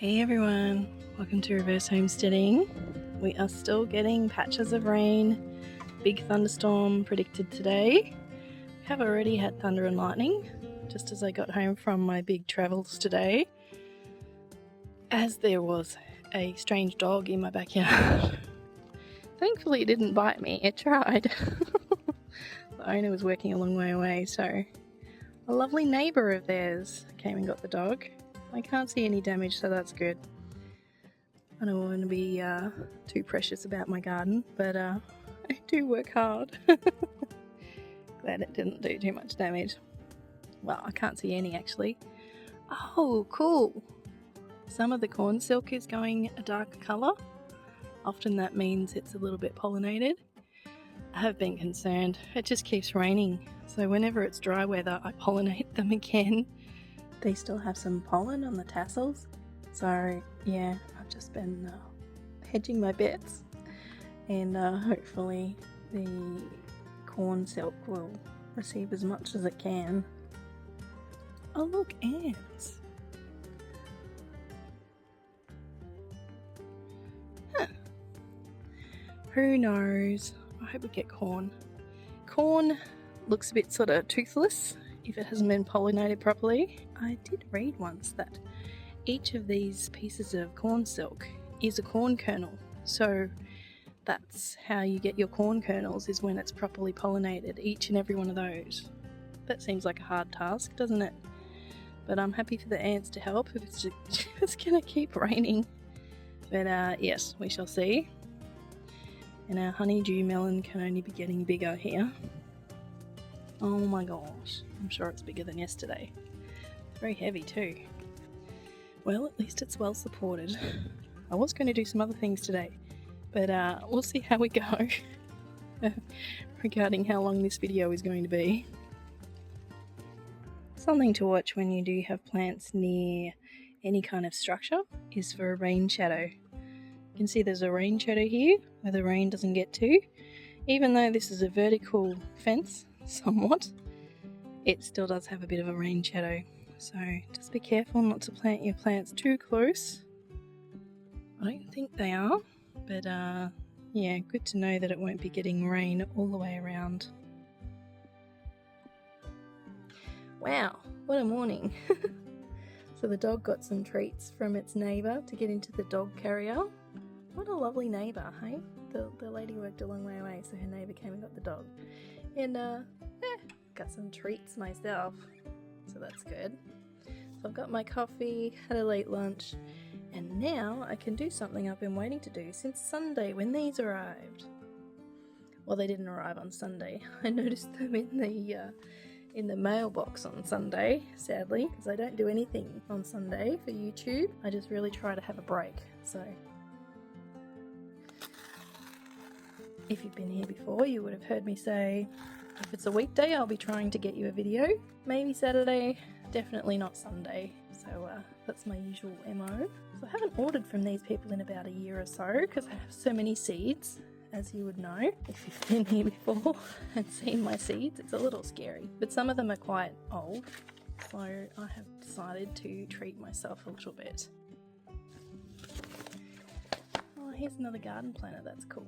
Hey everyone, welcome to Reverse Homesteading. We are still getting patches of rain, big thunderstorm predicted today. We have already had thunder and lightning just as I got home from my big travels today, as there was a strange dog in my backyard. Thankfully it didn't bite me, it tried. The owner was working a long way away, so a lovely neighbour of theirs came and got the dog. I can't see any damage, so that's good. I don't want to be too precious about my garden, but I do work hard. Glad it didn't do too much damage. Well, I can't see any actually. Oh, cool! Some of the corn silk is going a darker colour. Often that means it's a little bit pollinated. I have been concerned. It just keeps raining, so whenever it's dry weather I pollinate them again. They still have some pollen on the tassels, so yeah, I've just been hedging my bets, and hopefully the corn silk will receive as much as it can. Oh look, ants! Huh. Who knows? I hope we get corn. Corn looks a bit sort of toothless if it hasn't been pollinated properly. I did read once that each of these pieces of corn silk is a corn kernel, so that's how you get your corn kernels, is when it's properly pollinated, each and every one of those. That seems like a hard task, doesn't it? But I'm happy for the ants to help if it's gonna keep raining. But yes, we shall see. And our honeydew melon can only be getting bigger here. Oh my gosh, I'm sure it's bigger than yesterday. It's very heavy too. Well, at least it's well supported. I was going to do some other things today, but we'll see how we go regarding how long this video is going to be. Something to watch when you do have plants near any kind of structure is for a rain shadow. You can see there's a rain shadow here where the rain doesn't get to. Even though this is a vertical fence, somewhat, it still does have a bit of a rain shadow, so just be careful not to plant your plants too close. I don't think they are, but yeah, good to know that it won't be getting rain all the way around. Wow, what a morning. So the dog got some treats from its neighbour to get into the dog carrier. What a lovely neighbour, hey? The lady worked a long way away, so her neighbour came and got the dog. And got some treats myself, so that's good. So I've got my coffee, had a late lunch, and now I can do something I've been waiting to do since Sunday when these arrived. Well, they didn't arrive on Sunday. I noticed them in the mailbox on Sunday, sadly, because I don't do anything on Sunday for YouTube. I just really try to have a break. So if you've been here before, you would have heard me say, if it's a weekday, I'll be trying to get you a video. Maybe Saturday, definitely not Sunday. So that's my usual MO. So I haven't ordered from these people in about a year or so because I have so many seeds, as you would know. If you've been here before and seen my seeds, it's a little scary. But some of them are quite old, so I have decided to treat myself a little bit. Oh, here's another garden planter, that's cool.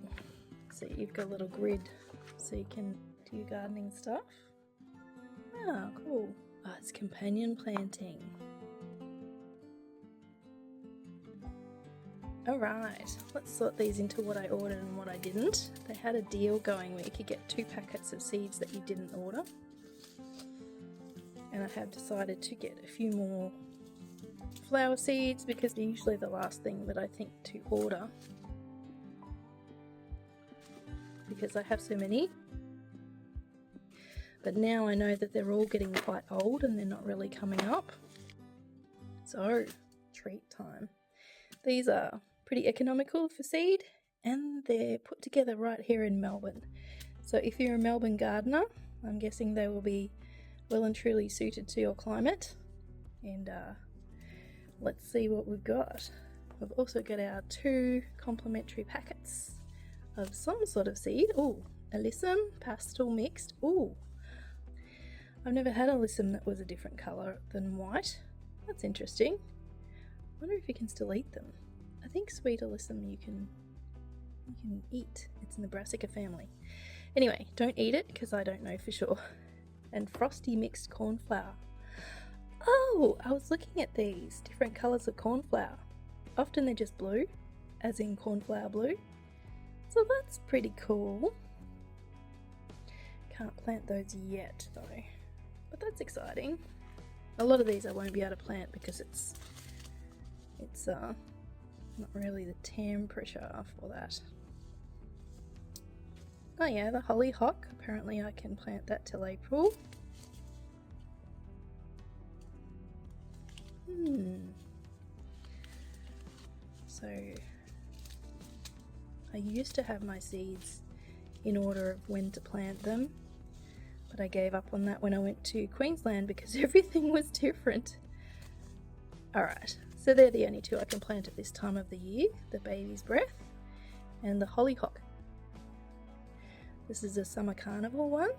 So you've got a little grid so you can do your gardening stuff. Ah, cool. Oh, it's companion planting. Alright, let's sort these into what I ordered and what I didn't. They had a deal going where you could get 2 packets of seeds that you didn't order. And I have decided to get a few more flower seeds because they're usually the last thing that I think to order, because I have so many. But now I know that they're all getting quite old and they're not really coming up. So, treat time. These are pretty economical for seed, and they're put together right here in Melbourne. So if you're a Melbourne gardener, I'm guessing they will be well and truly suited to your climate. And let's see what we've got. We've also got our 2 complimentary packets of some sort of seed. Oh, alyssum, pastel mixed. Oh, I've never had alyssum that was a different colour than white. That's interesting. wonder if you can still eat them. I think sweet alyssum you can eat. It's in the brassica family. Anyway, don't eat it because I don't know for sure. And frosty mixed cornflower. Oh, I was looking at these different colours of cornflower. Often they're just blue, as in cornflower blue. So that's pretty cool. Can't plant those yet though, but that's exciting. A lot of these I won't be able to plant because it's not really the temperature for that. Oh yeah, the hollyhock, apparently I can plant that till April. So I used to have my seeds in order of when to plant them, but I gave up on that when I went to Queensland because everything was different. Alright, so they're the only two I can plant at this time of the year, the baby's breath and the hollyhock. This is a summer carnival one.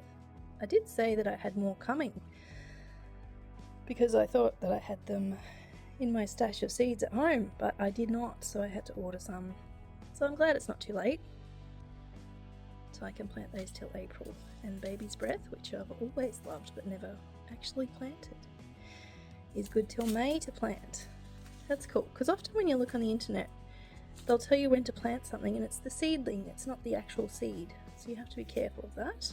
I did say that I had more coming because I thought that I had them in my stash of seeds at home, but I did not, so I had to order some. So I'm glad it's not too late. So I can plant those till April. And baby's breath, which I've always loved but never actually planted, is good till May to plant. That's cool, because often when you look on the internet, they'll tell you when to plant something and it's the seedling, it's not the actual seed. So you have to be careful of that.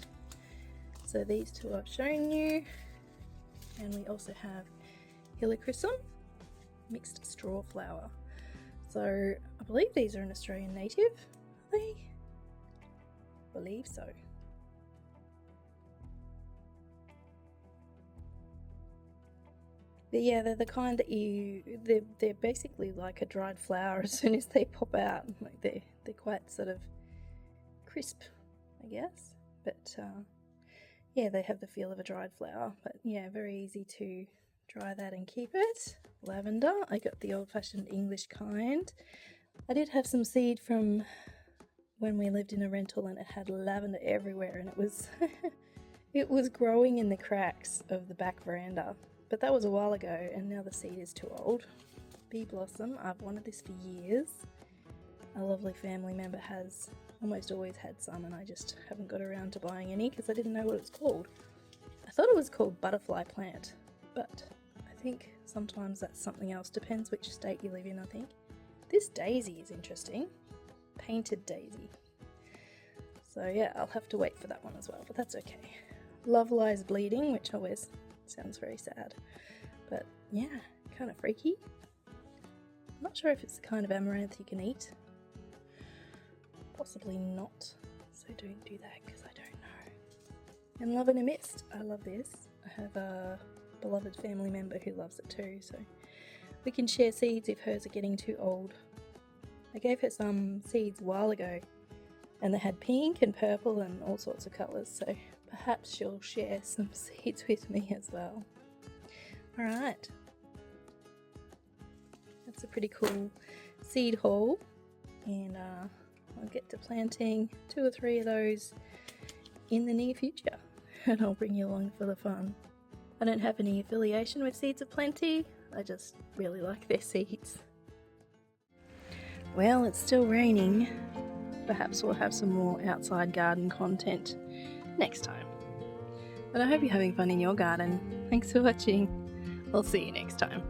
So these two I've shown you. And we also have helichrysum, mixed straw flower. So I believe these are an Australian native, are they? I believe so. But yeah, they're the kind that they're basically like a dried flower as soon as they pop out. Like they're quite sort of crisp, I guess. But yeah, they have the feel of a dried flower. But yeah, very easy to dry that and keep it. Lavender, I got the old-fashioned English kind. I did have some seed from when we lived in a rental and it had lavender everywhere, and it was it was growing in the cracks of the back veranda. But that was a while ago, and now the seed is too old. Bee blossom, I've wanted this for years. A lovely family member has almost always had some, and I just haven't got around to buying any because I didn't know what it's called. I thought it was called butterfly plant, but I think sometimes that's something else. Depends which state you live in, I think. This daisy is interesting. Painted daisy. So yeah, I'll have to wait for that one as well, but that's okay. Love lies bleeding, which always sounds very sad. But yeah, kind of freaky. I'm not sure if it's the kind of amaranth you can eat. Possibly not. So don't do that because I don't know. And Love in a Mist. I love this. I have a beloved family member who loves it too, so we can share seeds if hers are getting too old. I gave her some seeds a while ago and they had pink and purple and all sorts of colours, so perhaps she'll share some seeds with me as well. Alright, that's a pretty cool seed haul, and I'll get to planting 2 or 3 of those in the near future and I'll bring you along for the fun. I don't have any affiliation with Seeds of Plenty, I just really like their seeds. Well, it's still raining. Perhaps we'll have some more outside garden content next time. But I hope you're having fun in your garden. Thanks for watching. I'll see you next time.